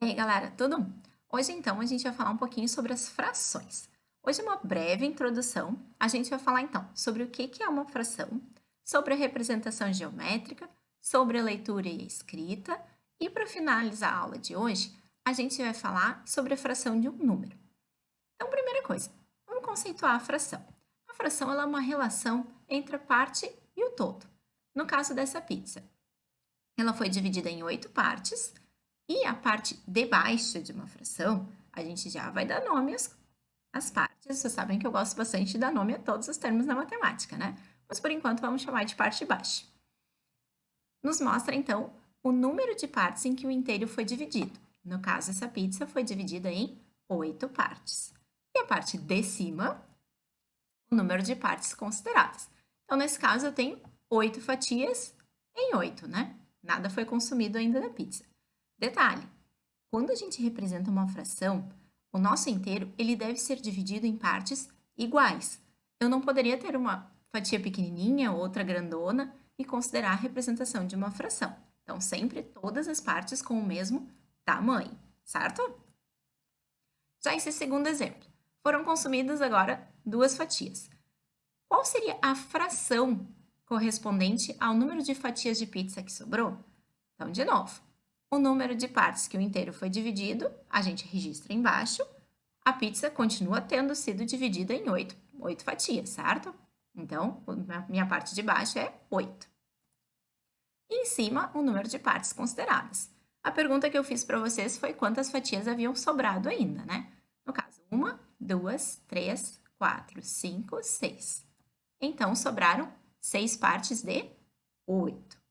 E aí, galera, tudo? Hoje, então, a gente vai falar um pouquinho sobre as frações. Hoje, uma breve introdução. A gente vai falar, então, sobre o que é uma fração, sobre a representação geométrica, sobre a leitura e a escrita, e para finalizar a aula de hoje, a gente vai falar sobre a fração de um número. Então, primeira coisa, vamos conceituar a fração. A fração ela é uma relação entre a parte e o todo. No caso dessa pizza, ela foi dividida em 8 partes, e a parte de baixo de uma fração, a gente já vai dar nome às partes. Vocês sabem que eu gosto bastante de dar nome a todos os termos da matemática, né? Mas por enquanto vamos chamar de parte de baixo. Nos mostra então o número de partes em que o inteiro foi dividido. No caso, essa pizza foi dividida em 8 partes. E a parte de cima, o número de partes consideradas. Então, nesse caso, eu tenho 8 fatias em 8, né? Nada foi consumido ainda da pizza. Detalhe, quando a gente representa uma fração, o nosso inteiro ele deve ser dividido em partes iguais. Eu não poderia ter uma fatia pequenininha, outra grandona e considerar a representação de uma fração. Então, sempre todas as partes com o mesmo tamanho, certo? Já esse segundo exemplo, foram consumidas agora 2 fatias. Qual seria a fração correspondente ao número de fatias de pizza que sobrou? Então, de novo, o número de partes que o inteiro foi dividido, a gente registra embaixo. A pizza continua tendo sido dividida em 8 fatias, certo? Então, a minha parte de baixo é 8. E em cima, o número de partes consideradas. A pergunta que eu fiz para vocês foi quantas fatias haviam sobrado ainda, né? No caso, 1, 2, 3, 4, 5, 6. Então, sobraram 6 partes de 8.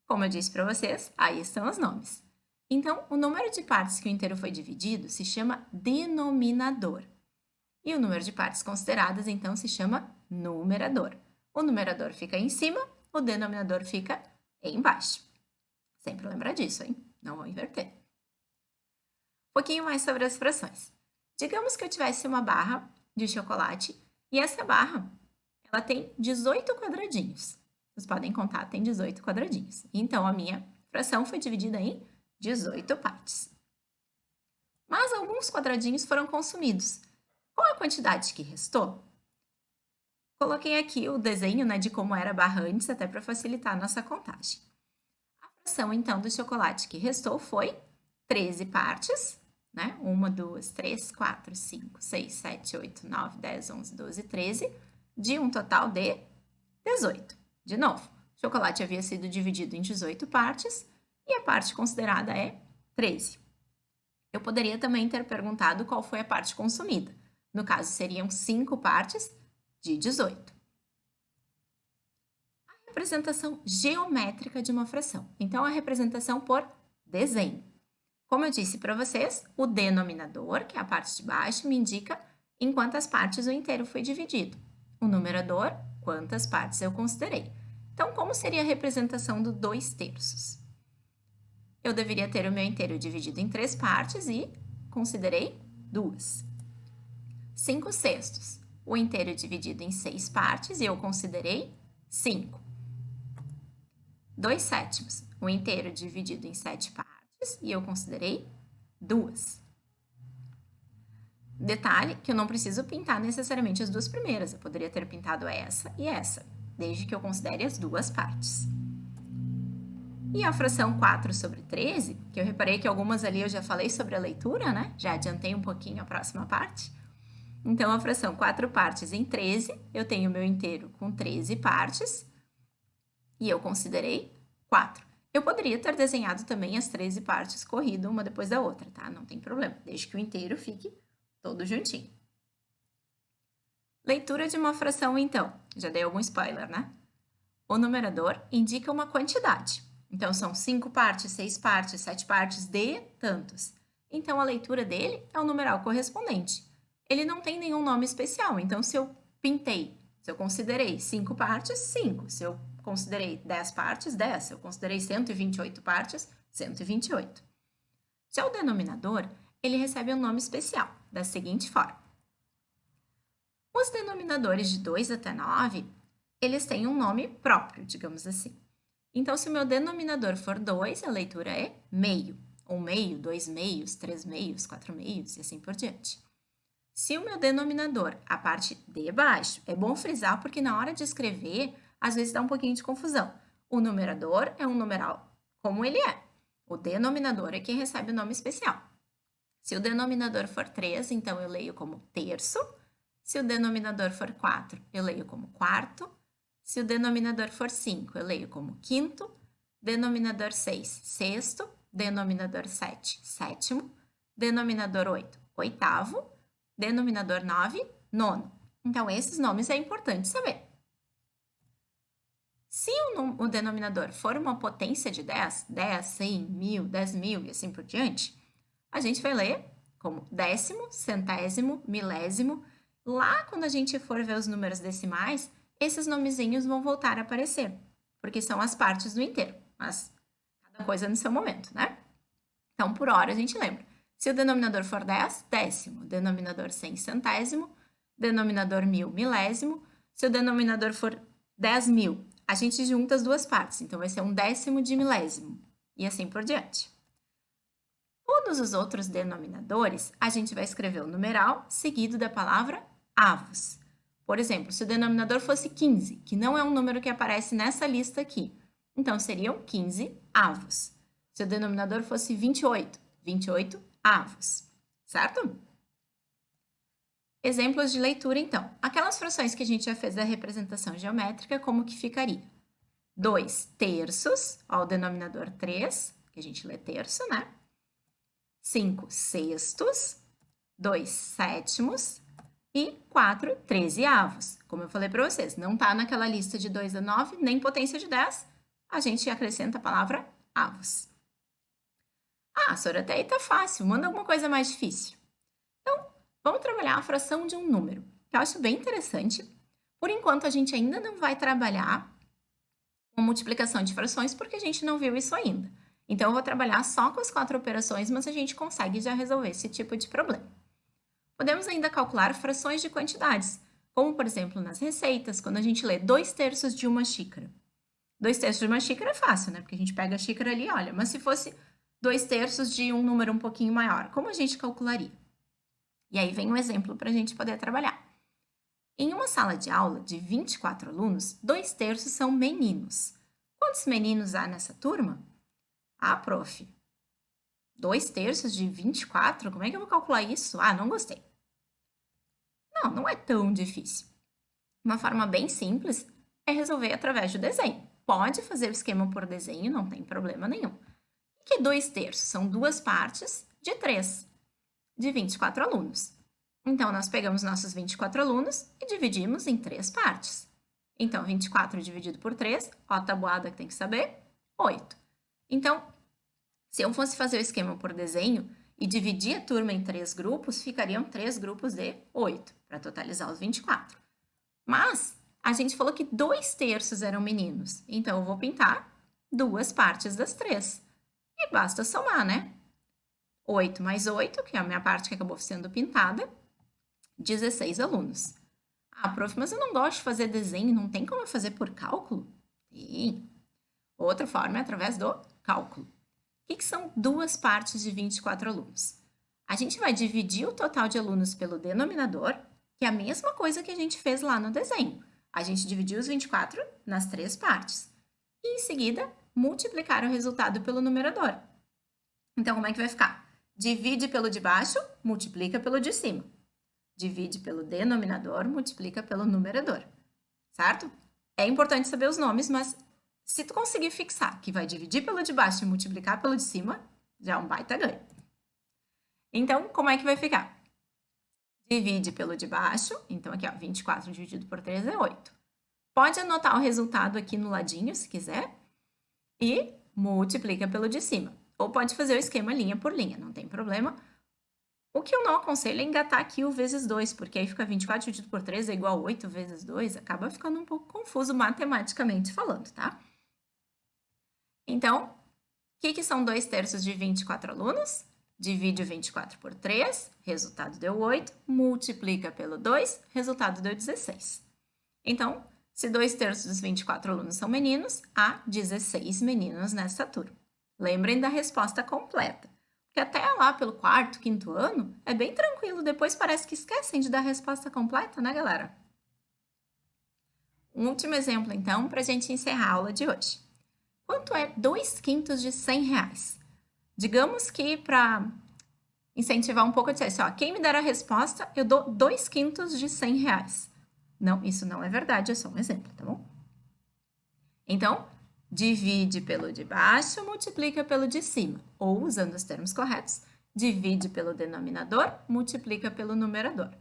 Como eu disse para vocês, aí estão os nomes. Então, o número de partes que o inteiro foi dividido se chama denominador. E o número de partes consideradas, então, se chama numerador. O numerador fica em cima, o denominador fica embaixo. Sempre lembrar disso, hein? Não vou inverter. Um pouquinho mais sobre as frações. Digamos que eu tivesse uma barra de chocolate e essa barra ela tem 18 quadradinhos. Vocês podem contar, tem 18 quadradinhos. Então, a minha fração foi dividida em 18 partes. Mas alguns quadradinhos foram consumidos. Qual a quantidade que restou? Coloquei aqui o desenho, né, de como era a barra antes, até para facilitar a nossa contagem. A fração, então, do chocolate que restou foi 13 partes, né? 1, 2, 3, 4, 5, 6, 7, 8, 9, 10, 11, 12, 13, de um total de 18. De novo, o chocolate havia sido dividido em 18 partes e a parte considerada é 13. Eu poderia também ter perguntado qual foi a parte consumida. No caso, seriam 5 partes de 18. A representação geométrica de uma fração. Então, a representação por desenho. Como eu disse para vocês, o denominador, que é a parte de baixo, me indica em quantas partes o inteiro foi dividido. O numerador, quantas partes eu considerei. Então, como seria a representação do 2/3? Eu deveria ter o meu inteiro dividido em 3 partes e considerei 2. 5/6, o inteiro dividido em 6 partes e eu considerei 5. 2/7, o inteiro dividido em 7 partes e eu considerei 2. Detalhe que eu não preciso pintar necessariamente as duas primeiras, eu poderia ter pintado essa e essa, desde que eu considere as duas partes. E a fração 4/13, que eu reparei que algumas ali eu já falei sobre a leitura, né? Já adiantei um pouquinho a próxima parte. Então, a fração 4 partes em 13, eu tenho o meu inteiro com 13 partes e eu considerei 4. Eu poderia ter desenhado também as 13 partes corrido uma depois da outra, tá? Não tem problema, desde que o inteiro fique todo juntinho. Leitura de uma fração, então. Já dei algum spoiler, né? O numerador indica uma quantidade. Então, são 5 partes, 6 partes, 7 partes de tantos. Então, a leitura dele é o numeral correspondente. Ele não tem nenhum nome especial. Então, se eu pintei, se eu considerei 5 partes, 5. Se eu considerei 10 partes, 10. Se eu considerei 128 partes, 128. Já o denominador, ele recebe um nome especial, da seguinte forma. Os denominadores de 2 até 9, eles têm um nome próprio, digamos assim. Então, se o meu denominador for 2, a leitura é meio. 1 meio, 2 meios, 3 meios, 4 meios e assim por diante. Se o meu denominador, a parte de baixo, é bom frisar porque na hora de escrever, às vezes dá um pouquinho de confusão. O numerador é um numeral como ele é. O denominador é quem recebe o nome especial. Se o denominador for 3, então eu leio como terço. Se o denominador for 4, eu leio como quarto. Se o denominador for 5, eu leio como quinto. Denominador 6, sexto. Denominador 7, sétimo. Denominador 8, oitavo. Denominador 9, nono. Então, esses nomes é importante saber. Se o denominador for uma potência de 10, 10, 100, 1000, 10.000 e assim por diante, a gente vai ler como décimo, centésimo, milésimo. Lá, quando a gente for ver os números decimais, esses nomezinhos vão voltar a aparecer, porque são as partes do inteiro, mas cada coisa no seu momento, né? Então, por hora, a gente lembra. Se o denominador for 10, décimo. Denominador 100, centésimo. Denominador 1000, milésimo. Se o denominador for 10.000, a gente junta as duas partes. Então, vai ser um décimo de milésimo. E assim por diante. Todos os outros denominadores, a gente vai escrever o numeral seguido da palavra avos. Por exemplo, se o denominador fosse 15, que não é um número que aparece nessa lista aqui, então seriam 15 avos. Se o denominador fosse 28, 28 avos, certo? Exemplos de leitura, então. Aquelas frações que a gente já fez da representação geométrica, como que ficaria? 2 terços, ó, o denominador 3, que a gente lê terço, né? 5 sextos, 2 sétimos e 4 trezeavos. Como eu falei para vocês, não está naquela lista de 2 a 9, nem potência de 10, a gente acrescenta a palavra avos. Ah, Soraya, tá fácil, manda alguma coisa mais difícil. Então, vamos trabalhar a fração de um número, que eu acho bem interessante. Por enquanto, a gente ainda não vai trabalhar com multiplicação de frações, porque a gente não viu isso ainda. Então, eu vou trabalhar só com as 4 operações, mas a gente consegue já resolver esse tipo de problema. Podemos ainda calcular frações de quantidades, como, por exemplo, nas receitas, quando a gente lê 2 terços de uma xícara. 2 terços de uma xícara é fácil, né? Porque a gente pega a xícara ali e olha, mas se fosse 2 terços de um número um pouquinho maior, como a gente calcularia? E aí vem um exemplo para a gente poder trabalhar. Em uma sala de aula de 24 alunos, 2 terços são meninos. Quantos meninos há nessa turma? Ah, prof, 2 terços de 24? Como é que eu vou calcular isso? Ah, não gostei. Não, não é tão difícil. Uma forma bem simples é resolver através do desenho. Pode fazer o esquema por desenho, não tem problema nenhum. O que é 2 terços? São 2 partes de 3, de 24 alunos. Então, nós pegamos nossos 24 alunos e dividimos em 3 partes. Então, 24 dividido por 3, ó a tabuada que tem que saber, 8. Então, se eu fosse fazer o esquema por desenho e dividir a turma em 3 grupos, ficariam 3 grupos de 8, para totalizar os 24. Mas a gente falou que 2 terços eram meninos, então eu vou pintar 2 partes das 3. E basta somar, né? 8 mais 8, que é a minha parte que acabou sendo pintada, 16 alunos. Ah, prof, mas eu não gosto de fazer desenho, não tem como eu fazer por cálculo? Tem. Outra forma é através do cálculo. O que são 2 partes de 24 alunos? A gente vai dividir o total de alunos pelo denominador, que é a mesma coisa que a gente fez lá no desenho. A gente dividiu os 24 nas 3 partes. E, em seguida, multiplicar o resultado pelo numerador. Então, como é que vai ficar? Divide pelo de baixo, multiplica pelo de cima. Divide pelo denominador, multiplica pelo numerador. Certo? É importante saber os nomes, mas se tu conseguir fixar que vai dividir pelo de baixo e multiplicar pelo de cima, já é um baita ganho. Então, como é que vai ficar? Divide pelo de baixo, então aqui, ó, 24 dividido por 3 é 8. Pode anotar o resultado aqui no ladinho, se quiser, e multiplica pelo de cima. Ou pode fazer o esquema linha por linha, não tem problema. O que eu não aconselho é engatar aqui o vezes 2, porque aí fica 24 dividido por 3 é igual a 8 vezes 2, acaba ficando um pouco confuso matematicamente falando, tá? Então, o que são 2 terços de 24 alunos? Divide o 24 por 3, resultado deu 8, multiplica pelo 2, resultado deu 16. Então, se 2 terços dos 24 alunos são meninos, há 16 meninos nessa turma. Lembrem da resposta completa. que até lá pelo quarto, quinto ano, é bem tranquilo, depois parece que esquecem de dar a resposta completa, né, galera? Um último exemplo, então, para a gente encerrar a aula de hoje. Quanto é 2/5 de R$ 100? Digamos que para incentivar um pouco, eu dissesse, ó, quem me der a resposta, eu dou 2/5 de R$ 100. Não, isso não é verdade, é só um exemplo, tá bom? Então, divide pelo de baixo, multiplica pelo de cima. Ou, usando os termos corretos, divide pelo denominador, multiplica pelo numerador.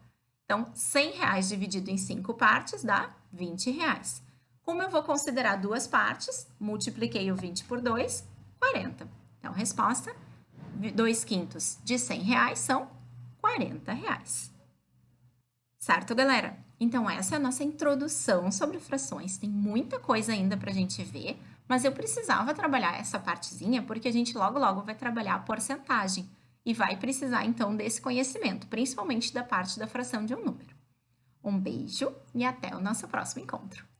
Então, R$ 100 dividido em 5 partes dá R$ 20. Como eu vou considerar duas partes, multipliquei o 20 por 2, 40. Então, resposta, 2/5 de R$ 100 são R$ 40. Certo, galera? Então, essa é a nossa introdução sobre frações. Tem muita coisa ainda para a gente ver, mas eu precisava trabalhar essa partezinha porque a gente logo, logo vai trabalhar a porcentagem e vai precisar, então, desse conhecimento, principalmente da parte da fração de um número. Um beijo e até o nosso próximo encontro!